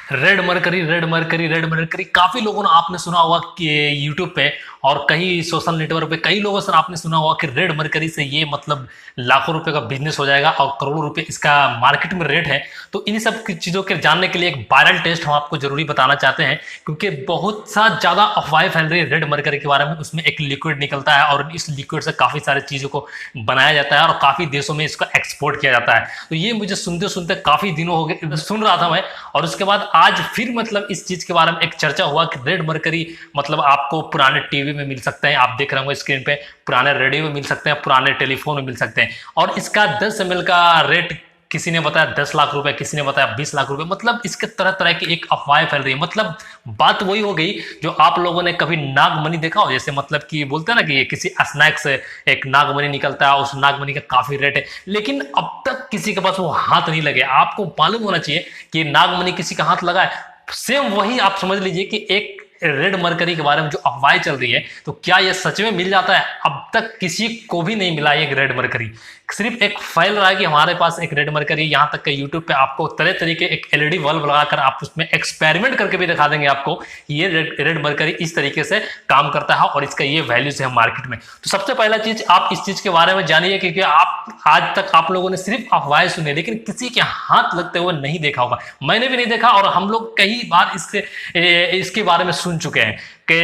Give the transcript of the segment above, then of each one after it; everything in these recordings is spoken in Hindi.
रेड मरकरी रेड मरकरी काफी लोगों ने आपने सुना होगा कि यूट्यूब पे और कई सोशल नेटवर्क पे कई लोगों से आपने सुना होगा कि रेड मरकरी से ये मतलब लाखों रुपए का बिजनेस हो जाएगा और करोड़ों रुपए इसका मार्केट में रेट है। तो इन सब चीजों के जानने के लिए एक वायरल टेस्ट हम आपको जरूरी बताना चाहते हैं, क्योंकि बहुत सा ज्यादा अफवाहें फैल रही है रेड मरकरी के बारे में। उसमें एक लिक्विड निकलता है और इस लिक्विड से काफी सारी चीजों को बनाया जाता है और काफी देशों में इसका एक्सपोर्ट किया जाता है। तो ये मुझे सुनते सुनते काफी दिनों हो गए, सुन रहा था मैं, और उसके बाद आज फिर मतलब इस चीज के बारे में एक चर्चा हुआ कि रेड मरकरी मतलब आपको पुराने टीवी में मिल सकते हैं, आप देख रहे होंगे स्क्रीन पे, पुराने रेडियो में मिल सकते हैं, पुराने टेलीफोन में मिल सकते हैं। और इसका 10 ml का रेट किसी ने बताया 10 लाख रुपए, किसी ने बताया 20 लाख रुपए। मतलब इसके तरह तरह की एक अफवाहें फैल रही है। मतलब बात वही हो गई जो आप लोगों ने कभी नागमणि देखा हो, जैसे मतलब कि बोलते हैं ना कि किसी स्नैक से एक नागमणि निकलता है, उस नागमणि का काफी रेट है, लेकिन अब तक किसी के पास वो हाथ नहीं लगे। आपको मालूम होना चाहिए कि नागमणि किसी का हाथ लगा है। सेम वही आप समझ लीजिए कि एक रेड मरकरी के बारे में जो अफवाहें चल रही है, तो क्या यह सच में मिल जाता है? अब तक किसी को भी नहीं मिला एक रेड मरकरी। सिर्फ एक फैल रहा है कि हमारे पास एक रेड मरकरी। यहाँ तक कि यूट्यूब पे आपको तरह तरह के एक एलईडी बल्ब लगाकर आप उसमें एक्सपेरिमेंट करके भी दिखा देंगे आपको ये रेड मरकरी इस तरीके से काम करता है और इसका ये वैल्यूज है मार्केट में। तो सबसे पहला चीज आप इस चीज के बारे में जानिए, क्योंकि आप आज तक आप लोगों ने सिर्फ अफवाहें सुने, लेकिन किसी के हाथ लगते हुए नहीं देखा होगा। मैंने भी नहीं देखा और हम लोग कई बार इसके बारे में सुन चुके हैं कि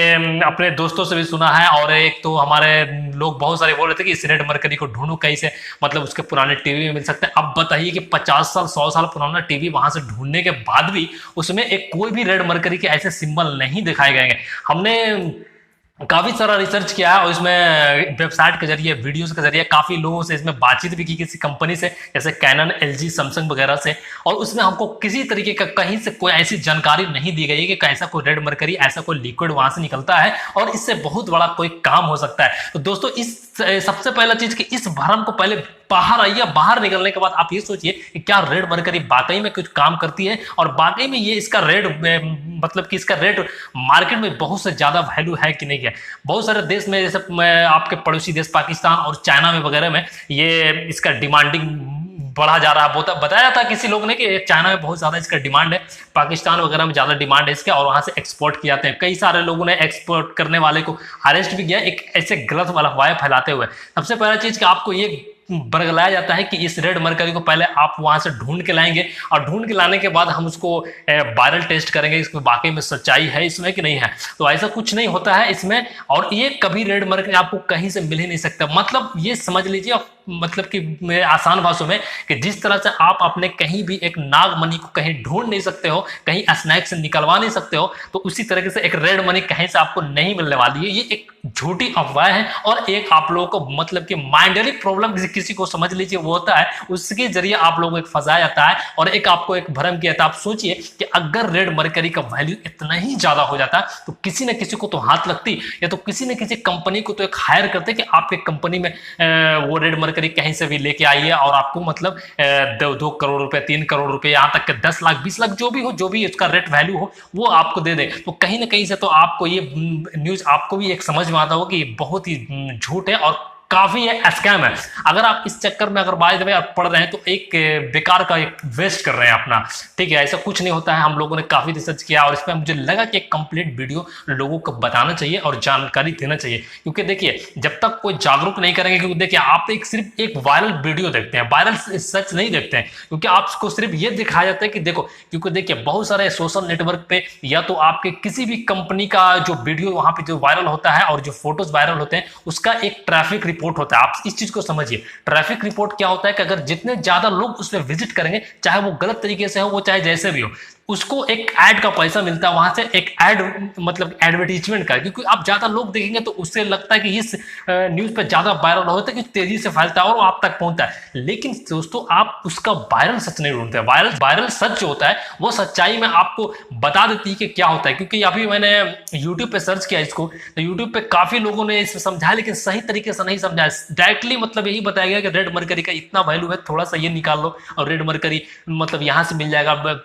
अपने दोस्तों से भी सुना है। और एक तो हमारे लोग बहुत सारे बोल रहे थे कि इस रेड मरकरी को ढूंढो कैसे, मतलब उसके पुराने टीवी में मिल सकते हैं। अब बताइए कि 50 साल 100 साल पुराना टीवी वहां से ढूंढने के बाद भी उसमें एक कोई भी रेड मरकरी के ऐसे सिंबल नहीं दिखाए गए हैं। हमने काफी सारा रिसर्च किया है और इसमें वेबसाइट के जरिए, वीडियोस के जरिए काफी लोगों से इसमें बातचीत भी की, किसी कंपनी से जैसे कैनन, एलजी, सैमसंग वगैरह से, और उसमें हमको किसी तरीके का कहीं से कोई ऐसी जानकारी नहीं दी गई है कि ऐसा कोई रेड मरकरी, ऐसा कोई लिक्विड वहां से निकलता है और इससे बहुत बड़ा कोई काम हो सकता है। तो दोस्तों इस सबसे पहला चीज कि इस भ्रम को पहले बाहर आइए। बाहर निकलने के बाद आप ये सोचिए कि क्या रेड मरकरी वाकई में कुछ काम करती है और वाकई में ये इसका रेट मतलब कि इसका रेट मार्केट में बहुत से ज्यादा वैल्यू है कि नहीं है। बहुत सारे देश में जैसे आपके पड़ोसी देश पाकिस्तान और चाइना में वगैरह में ये इसका डिमांडिंग बढ़ा जा रहा है। बताया था किसी लोग ने कि चाइना में बहुत ज्यादा इसका डिमांड है, पाकिस्तान वगैरह में ज्यादा डिमांड है इसके, और वहां से एक्सपोर्ट किए जाते हैं। कई सारे लोगों ने एक्सपोर्ट करने वाले को अरेस्ट भी किया एक ऐसे गलत वाला अफवाह फैलाते हुए। सबसे पहला चीज कि आपको ये बरगलाया जाता है कि इस रेड मरकरी को पहले आप वहां से ढूंढ के लाएंगे और ढूंढ के लाने के बाद हम उसको वायरल टेस्ट करेंगे इसमें वाकई में सच्चाई है इसमें कि नहीं है। तो ऐसा कुछ नहीं होता है इसमें, और ये कभी रेड मरकरी आपको कहीं से मिल ही नहीं सकता। मतलब ये समझ लीजिए, मतलब कि आसान भाषा में, कि जिस तरह से आप अपने कहीं भी एक नागमणि को कहीं ढूंढ नहीं सकते हो, कहीं स्नैक से निकलवा नहीं सकते हो, तो उसी तरीके से एक रेड मनी कहीं से आपको नहीं मिलने वाली है। ये एक झूठी अफवाह है और एक आप लोगों को मतलब कि माइंडली प्रॉब्लम किसी को समझ लीजिए वो होता है, उसके जरिए आप लोगों को एक फंसाया जाता है और एक आपको एक भ्रम किया जाता है। आप सोचिए कि अगर रेड मरकरी का वैल्यू इतना ही ज्यादा हो जाता तो किसी न किसी को तो हाथ लगती, या तो किसी न किसी कंपनी को तो एक हायर करते कि आपके कंपनी में वो रेड मरकरी कहीं से भी लेके आइए और आपको मतलब 2 करोड़ रुपए, 3 करोड़ रुपए, यहाँ तक के 10 लाख 20 लाख जो भी हो, जो भी इसका रेट वैल्यू हो वो आपको दे दे। तो कहीं ना कहीं से तो आपको ये न्यूज आपको भी एक समझ में आता होगा कि बहुत ही झूठ है और काफी ये स्कैम है। अगर आप इस चक्कर में अगर बाय द वे आप पढ़ रहे हैं तो एक बेकार का एक वेस्ट कर रहे हैं अपना, ठीक है। ऐसा कुछ नहीं होता है। हम लोगों ने काफी रिसर्च किया और इसमें मुझे लगा कि एक कंप्लीट वीडियो लोगों को बताना चाहिए और जानकारी देना चाहिए, क्योंकि देखिए जब तक कोई जागरूक नहीं करेंगे, क्योंकि देखिए आप सिर्फ एक वायरल वीडियो देखते हैं, वायरल सच नहीं देखते हैं, क्योंकि आपको सिर्फ ये दिखाया जाता है कि देखो, क्योंकि देखिए बहुत सारे सोशल नेटवर्क पे या तो आपके किसी भी कंपनी का जो वीडियो वहां पे जो वायरल होता है और जो फोटोज वायरल होते हैं उसका एक ट्रैफिक रिपोर्ट होता है। आप इस चीज को समझिए, ट्रैफिक रिपोर्ट क्या होता है कि अगर जितने ज्यादा लोग उसमें विजिट करेंगे, चाहे वो गलत तरीके से हो, वो चाहे जैसे भी हो, उसको एक ऐड का पैसा मिलता है वहां से, एक ऐड मतलब एडवर्टीजमेंट का, क्योंकि आप ज्यादा लोग देखेंगे तो उससे लगता है कि इस न्यूज पे ज्यादा वायरल होता है कि तेजी से फैलता है और वो आप तक पहुंचता है। लेकिन दोस्तों आप उसका वायरल सच नहीं ढूंढते। वायरल सच जो होता है वो सच्चाई में आपको बता देती है कि क्या होता है। क्योंकि अभी मैंने यूट्यूब पे सर्च किया इसको, तो यूट्यूब पे काफी लोगों ने इसे समझाया, लेकिन सही तरीके से नहीं समझाया। डायरेक्टली मतलब यही बताया गया कि रेड मरकरी का इतना वैल्यू है, थोड़ा सा ये निकाल लो और रेड मरकरी मतलब यहां से मिल जाएगा।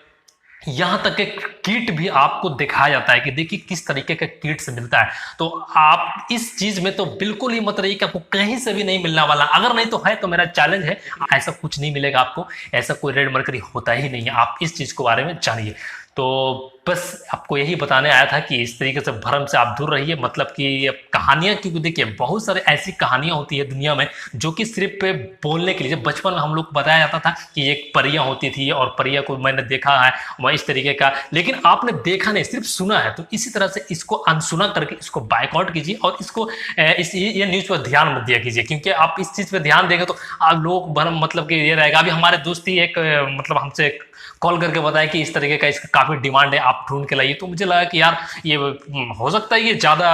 यहां तक एक किट भी आपको दिखाया जाता है कि देखिए किस तरीके का किट से मिलता है। तो आप इस चीज में तो बिल्कुल ही मत रहिए कि आपको कहीं से भी नहीं मिलने वाला। अगर नहीं तो है तो मेरा चैलेंज है, ऐसा कुछ नहीं मिलेगा आपको, ऐसा कोई रेड मरकरी होता ही नहीं है। आप इस चीज के बारे में जानिए। तो बस आपको यही बताने आया था कि इस तरीके से भ्रम से आप दूर रहिए। मतलब कि कहानियां, क्योंकि देखिए बहुत सारे ऐसी कहानियां होती है दुनिया में जो कि सिर्फ बोलने के लिए, जब बचपन में हम लोग को बताया जाता था कि एक परियां होती थी और परियां को मैंने देखा है वह इस तरीके का, लेकिन आपने देखा नहीं, सिर्फ सुना है। तो इसी तरह से इसको अनसुना करके इसको बायकॉट कीजिए और इसको ये न्यूज पर ध्यान मत दिया कीजिए, क्योंकि आप इस चीज पे ध्यान देंगे तो आप लोग भरम, मतलब कि ये रहेगा। अभी हमारे दोस्त ही एक मतलब हमसे कॉल करके बताया कि इस तरीके का इसका काफी डिमांड है, आप ढूंढ के लाइए। तो मुझे लगा कि यार ये हो सकता है, ये ज्यादा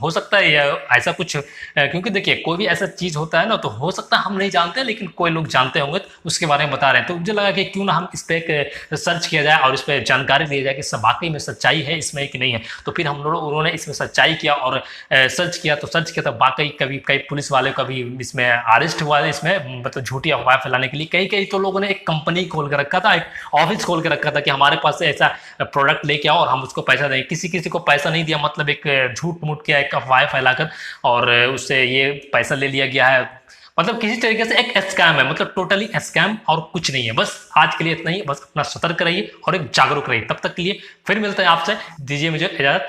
हो सकता है, ये ऐसा कुछ क्योंकि देखिए कोई भी ऐसा चीज होता है ना, तो हो सकता है हम नहीं जानते लेकिन कोई लोग जानते होंगे तो उसके बारे में बता रहे हैं। तो मुझे लगा कि क्यों ना हम इस पे एक सर्च किया जाए और इस पे जानकारी दी जाए कि सब वाकई में सच्चाई है इसमें कि नहीं है। तो फिर हम लोग उन्होंने इसमें सच्चाई किया और सर्च किया, तो सर्च किया तो वाकई कभी कई पुलिस वाले का भी इसमें अरेस्ट हुआ है, इसमें मतलब झूठी अफवाह फैलाने के लिए। कई कई तो लोगों ने एक कंपनी खोल के रखा था, एक ऑफिस खोल के रखा था कि हमारे पास से ऐसा प्रोडक्ट लेके आओ और हम उसको पैसा देंगे। किसी किसी को पैसा नहीं दिया, मतलब एक झूठ मूठ किया, एक अफवाह फैलाकर और उससे ये पैसा ले लिया गया है। मतलब किसी तरीके से एक स्कैम है, मतलब टोटली स्कैम और कुछ नहीं है। बस आज के लिए इतना ही, बस अपना सतर्क रहिए और एक जागरूक रहिए। तब तक के लिए फिर मिलते हैं आपसे, दीजिए मुझे इजाजत।